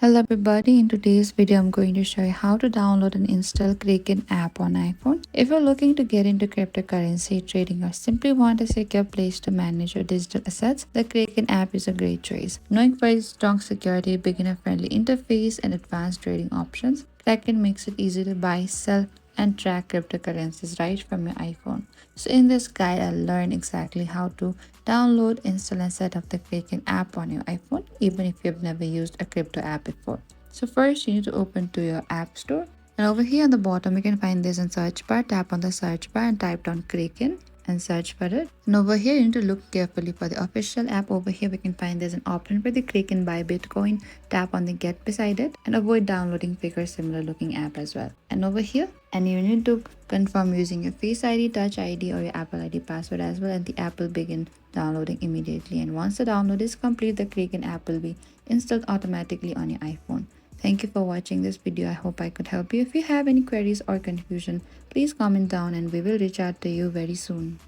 Hello everybody, in today's video I'm going to show you how to download and install Kraken app on iPhone. If you're looking to get into cryptocurrency trading or simply want a secure place to manage your digital assets, the Kraken app is a great choice. Knowing very strong security, beginner-friendly interface and advanced trading options, Kraken makes it easy to buy, sell and track cryptocurrencies right from your iPhone. So in this guide, I'll learn exactly how to download, install and set up the Kraken app on your iPhone, even if you've never used a crypto app before. So first, you need to open to your app store. And over here on the bottom, you can find this in search bar. Tap on the search bar and type down Kraken and search for it. And over here, you need to look carefully for the official app. Over here, we can find there's an option for the Kraken buy Bitcoin. Tap on the get beside it and avoid downloading figure similar looking app as well. And over here, and you need to confirm using your Face ID, Touch ID or your Apple ID password as well, and the app will begin downloading immediately. And once the download is complete, the Kraken app will be installed automatically on your iPhone. Thank you for watching this video. I hope I could help you. If you have any queries or confusion, please comment down and we will reach out to you very soon.